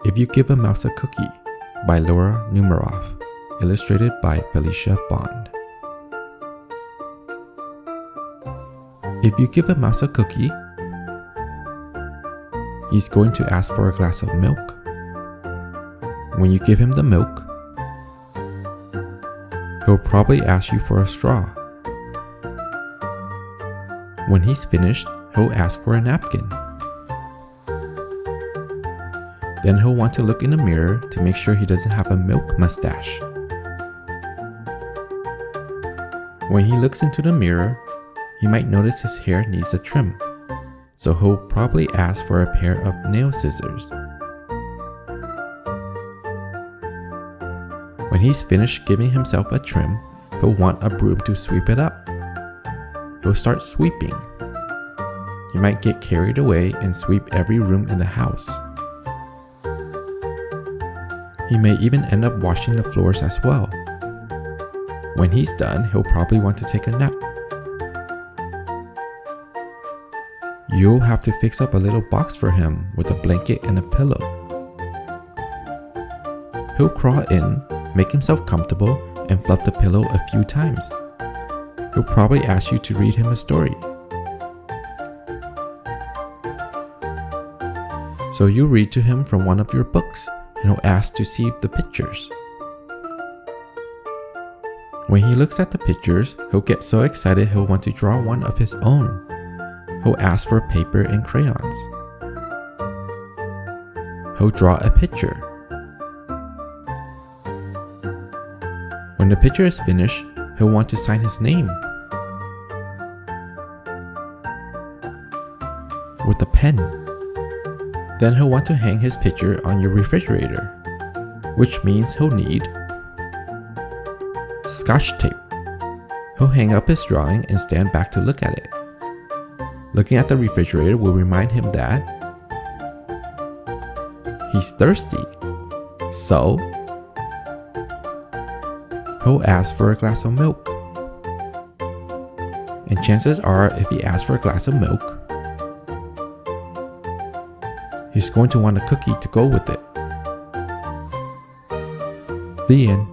If You Give a Mouse a Cookie by Numeroff, illustrated by Felicia Bond. If you give a mouse a cookie, he's going to ask for a glass of milk. When you give him the milk, he'll probably ask you for a straw. When he's finished, he'll ask for a napkin. Then he'll want to look in the mirror to make sure he doesn't have a milk mustache. When he looks into the mirror, he might notice his hair needs a trim, so he'll probably ask for a pair of nail scissors. When he's finished giving himself a trim, he'll want a broom to sweep it up. He'll start sweeping. He might get carried away and sweep every room in the house. He may even end up washing the floors as well. When he's done, he'll probably want to take a nap. You'll have to fix up a little box for him with a blanket and a pillow. He'll crawl in, make himself comfortable, and fluff the pillow a few times. He'll probably ask you to read him a story. So you read to him from one of your books, and he'll ask to see the pictures. When he looks at the pictures, he'll get so excited he'll want to draw one of his own. He'll ask for paper and crayons. He'll draw a picture. When the picture is finished, he'll want to sign his name with a pen. Then he'll want to hang his picture on your refrigerator, which means he'll need Scotch tape. He'll hang up his drawing and stand back to look at it. Looking at the refrigerator will remind him that he's thirsty. So, he'll ask for a glass of milk. And chances are, if he asks for a glass of milk, he's going to want a cookie to go with it. The end.